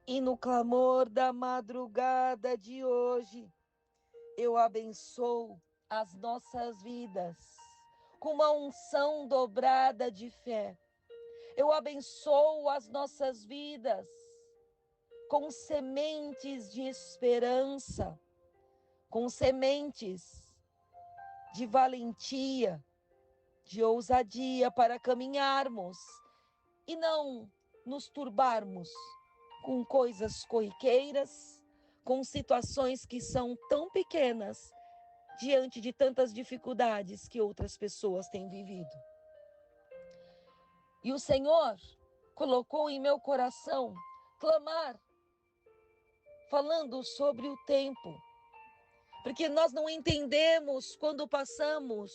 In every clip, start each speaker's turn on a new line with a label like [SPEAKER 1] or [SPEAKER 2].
[SPEAKER 1] E no clamor da madrugada de hoje, eu abençoo as nossas vidas com uma unção dobrada de fé. Eu abençoo as nossas vidas com sementes de esperança, com sementes de valentia, de ousadia para caminharmos e não nos turbarmos com coisas corriqueiras, com situações que são tão pequenas diante de tantas dificuldades que outras pessoas têm vivido. E o Senhor colocou em meu coração clamar, falando sobre o tempo, porque nós não entendemos quando passamos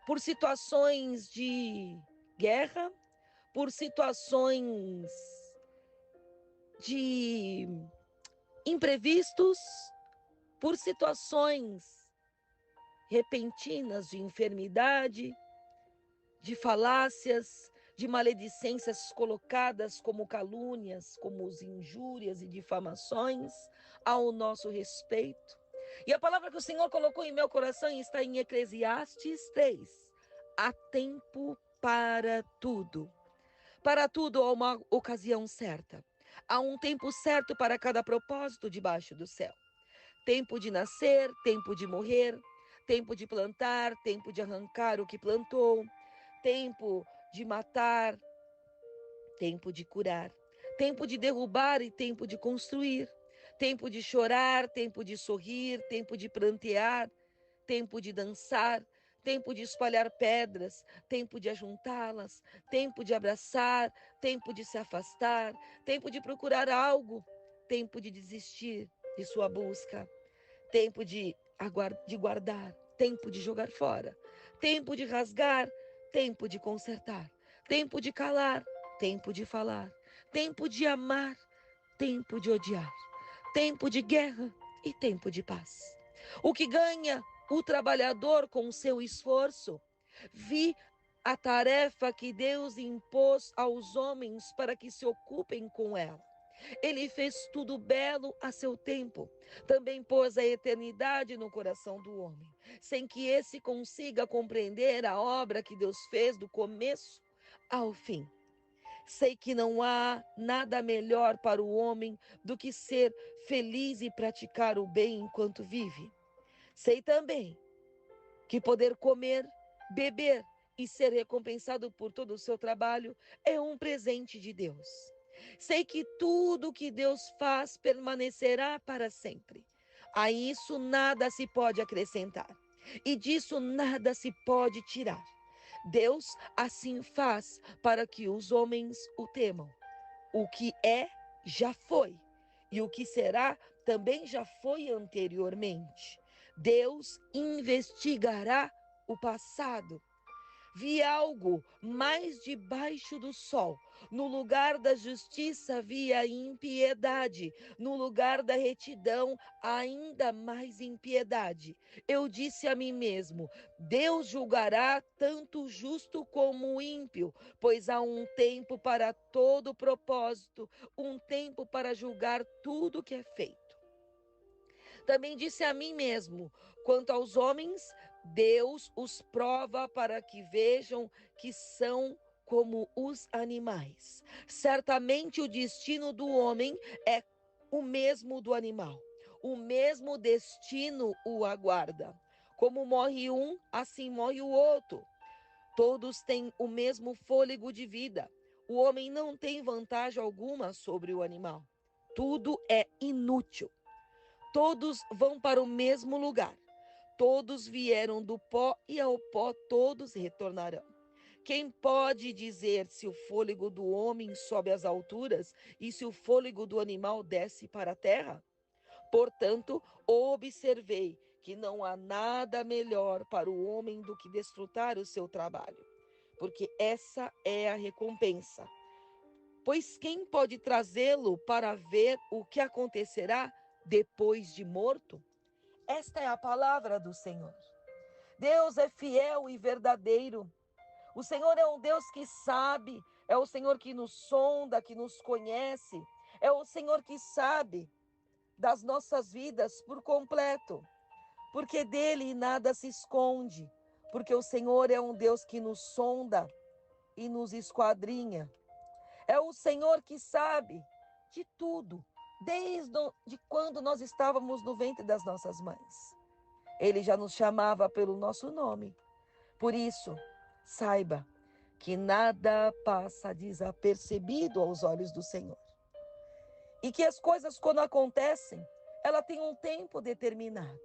[SPEAKER 1] por situações de guerra, por situações de imprevistos, por situações repentinas de enfermidade, de falácias, de maledicências colocadas como calúnias, como injúrias e difamações ao nosso respeito. E a palavra que o Senhor colocou em meu coração está em Eclesiastes 3. Há tempo para tudo. Para tudo há uma ocasião certa. Há um tempo certo para cada propósito debaixo do céu. Tempo de nascer, tempo de morrer, tempo de plantar, tempo de arrancar o que plantou, tempo de matar, tempo de curar, tempo de derrubar e tempo de construir, tempo de chorar, tempo de sorrir, tempo de prantear, tempo de dançar, tempo de espalhar pedras, tempo de ajuntá-las, tempo de abraçar, tempo de se afastar, tempo de procurar algo, tempo de desistir de sua busca, tempo de guardar, tempo de jogar fora, tempo de rasgar, tempo de consertar, tempo de calar, tempo de falar, tempo de amar, tempo de odiar, tempo de guerra e tempo de paz. O que ganha o trabalhador com o seu esforço? Vi a tarefa que Deus impôs aos homens para que se ocupem com ela. Ele fez tudo belo a seu tempo. Também pôs a eternidade no coração do homem, sem que esse consiga compreender a obra que Deus fez do começo ao fim. Sei que não há nada melhor para o homem do que ser feliz e praticar o bem enquanto vive. Sei também que poder comer, beber e ser recompensado por todo o seu trabalho é um presente de Deus. Sei que tudo que Deus faz permanecerá para sempre. A isso nada se pode acrescentar e disso nada se pode tirar. Deus assim faz para que os homens o temam. O que é, já foi, e o que será também já foi anteriormente. Deus investigará o passado. Vi algo mais debaixo do sol. No lugar da justiça havia impiedade. No lugar da retidão, ainda mais impiedade. Eu disse a mim mesmo: Deus julgará tanto o justo como o ímpio, pois há um tempo para todo propósito, um tempo para julgar tudo que é feito. Também disse a mim mesmo: quanto aos homens, Deus os prova para que vejam que são como os animais. Certamente o destino do homem é o mesmo do animal. O mesmo destino o aguarda. Como morre um, assim morre o outro. Todos têm o mesmo fôlego de vida. O homem não tem vantagem alguma sobre o animal. Tudo é inútil. Todos vão para o mesmo lugar. Todos vieram do pó e ao pó todos retornarão. Quem pode dizer se o fôlego do homem sobe às alturas e se o fôlego do animal desce para a terra? Portanto, observei que não há nada melhor para o homem do que desfrutar o seu trabalho, porque essa é a recompensa. Pois quem pode trazê-lo para ver o que acontecerá depois de morto? Esta é a palavra do Senhor. Deus é fiel e verdadeiro. O Senhor é um Deus que sabe, é o Senhor que nos sonda, que nos conhece. É o Senhor que sabe das nossas vidas por completo, porque dele nada se esconde, porque o Senhor é um Deus que nos sonda e nos esquadrinha. É o Senhor que sabe de tudo, desde quando nós estávamos no ventre das nossas mães. Ele já nos chamava pelo nosso nome. Por isso, saiba que nada passa desapercebido aos olhos do Senhor. E que as coisas, quando acontecem, ela tem um tempo determinado.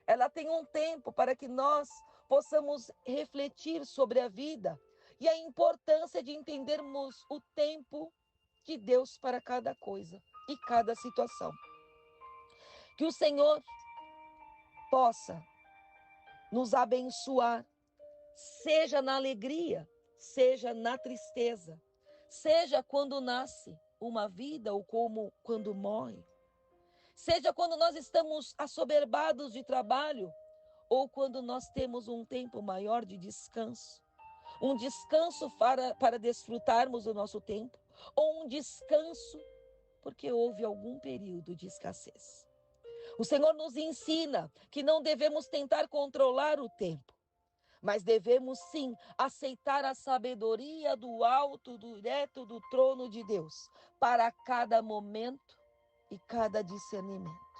[SPEAKER 1] Ela tem um tempo para que nós possamos refletir sobre a vida e a importância de entendermos o tempo de Deus para cada coisa e cada situação. Que o Senhor possa nos abençoar, seja na alegria, seja na tristeza, seja quando nasce uma vida ou como quando morre, seja quando nós estamos assoberbados de trabalho ou quando nós temos um tempo maior de descanso. Um descanso para desfrutarmos do nosso tempo, ou um descanso porque houve algum período de escassez. O Senhor nos ensina que não devemos tentar controlar o tempo, mas devemos sim aceitar a sabedoria do alto, direto do trono de Deus, para cada momento e cada discernimento.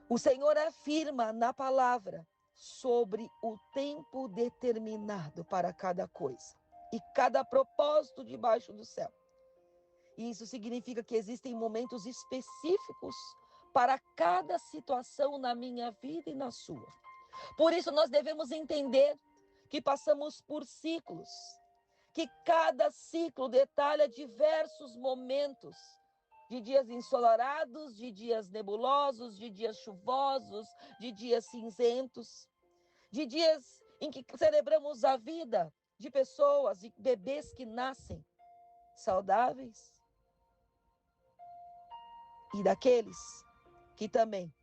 [SPEAKER 1] O Senhor afirma na palavra sobre o tempo determinado para cada coisa e cada propósito debaixo do céu. E isso significa que existem momentos específicos para cada situação na minha vida e na sua. Por isso nós devemos entender que passamos por ciclos, que cada ciclo detalha diversos momentos, de dias ensolarados, de dias nebulosos, de dias chuvosos, de dias cinzentos, de dias em que celebramos a vida de pessoas e bebês que nascem saudáveis e daqueles que também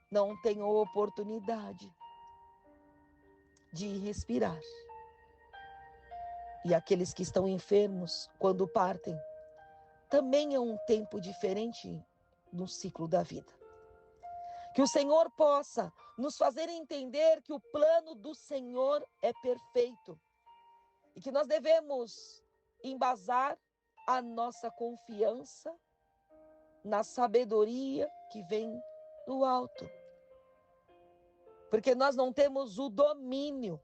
[SPEAKER 1] não têm oportunidade de respirar. E aqueles que estão enfermos, quando partem, também é um tempo diferente no ciclo da vida. Que o Senhor possa nos fazer entender que o plano do Senhor é perfeito e que nós devemos embasar a nossa confiança na sabedoria que vem do alto. Porque nós não temos o domínio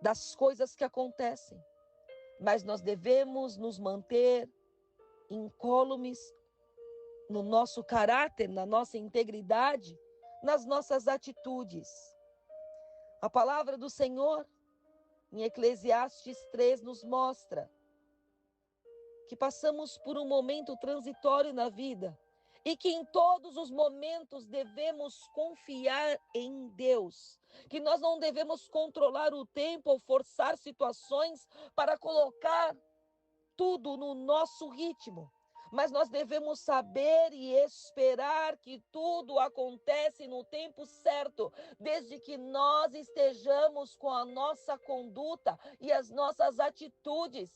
[SPEAKER 1] das coisas que acontecem, mas nós devemos nos manter incólumes no nosso caráter, na nossa integridade, nas nossas atitudes. A palavra do Senhor, em Eclesiastes 3, nos mostra que passamos por um momento transitório na vida e que em todos os momentos devemos confiar em Deus, que nós não devemos controlar o tempo ou forçar situações para colocar tudo no nosso ritmo, mas nós devemos saber e esperar que tudo acontece no tempo certo, desde que nós estejamos com a nossa conduta e as nossas atitudes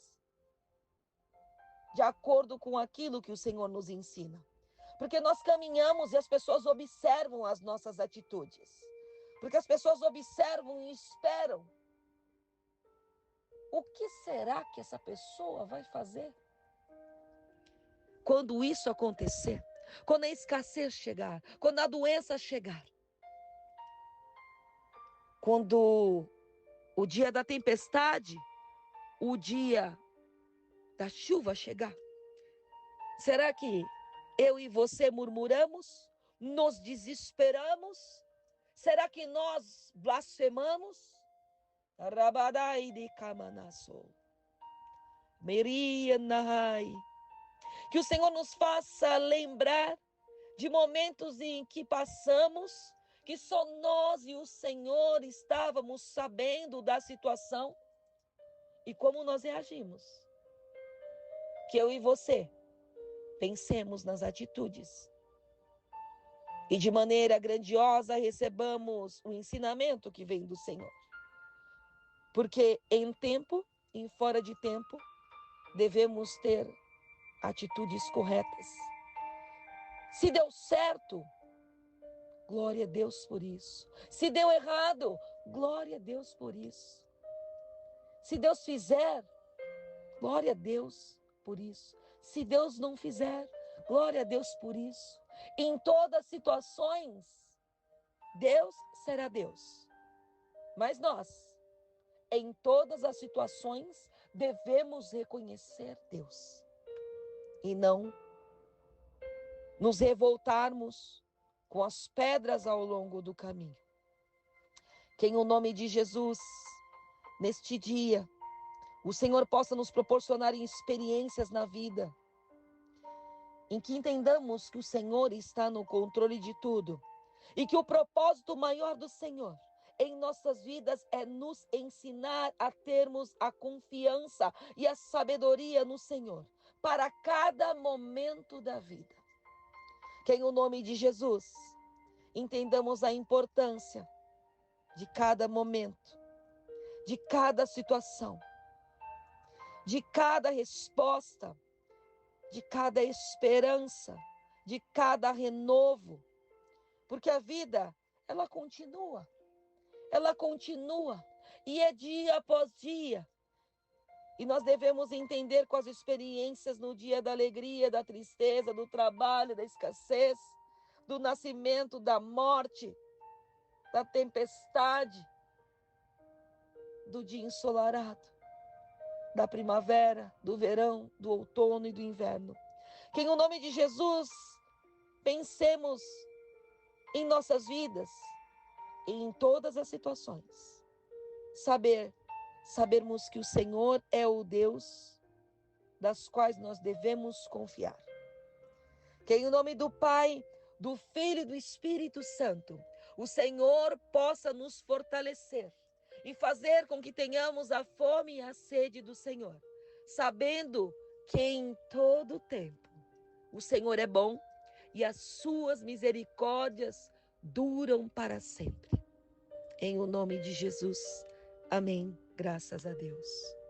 [SPEAKER 1] de acordo com aquilo que o Senhor nos ensina. Porque nós caminhamos e as pessoas observam as nossas atitudes. Porque as pessoas observam e esperam. O que será que essa pessoa vai fazer? Quando isso acontecer, quando a escassez chegar, quando a doença chegar, quando o dia da tempestade, o dia da chuva chegar, será que eu e você murmuramos, nos desesperamos? Será que nós blasfemamos? Rabadai de Kamanaso. Merianahai. Que o Senhor nos faça lembrar de momentos em que passamos, que só nós e o Senhor estávamos sabendo da situação e como nós reagimos. Que eu e você pensemos nas atitudes e de maneira grandiosa recebamos o ensinamento que vem do Senhor. Porque em tempo e fora de tempo devemos ter atitudes corretas. Se deu certo, glória a Deus por isso. Se deu errado, glória a Deus por isso. Se Deus fizer, glória a Deus por isso. Se Deus não fizer, glória a Deus por isso. Em todas as situações, Deus será Deus. Mas nós, em todas as situações, devemos reconhecer Deus. E não nos revoltarmos com as pedras ao longo do caminho. Que em o nome de Jesus, neste dia, o Senhor possa nos proporcionar experiências na vida, em que entendamos que o Senhor está no controle de tudo e que o propósito maior do Senhor em nossas vidas é nos ensinar a termos a confiança e a sabedoria no Senhor para cada momento da vida. Que em o nome de Jesus entendamos a importância de cada momento, de cada situação, de cada resposta, de cada esperança, de cada renovo, porque a vida, ela continua, e é dia após dia, e nós devemos entender com as experiências no dia da alegria, da tristeza, do trabalho, da escassez, do nascimento, da morte, da tempestade, do dia ensolarado, da primavera, do verão, do outono e do inverno. Que em o nome de Jesus, pensemos em nossas vidas e em todas as situações. Sabermos que o Senhor é o Deus das quais nós devemos confiar. Que em o nome do Pai, do Filho e do Espírito Santo, o Senhor possa nos fortalecer e fazer com que tenhamos a fome e a sede do Senhor, sabendo que em todo tempo o Senhor é bom e as suas misericórdias duram para sempre. Em o nome de Jesus. Amém. Graças a Deus.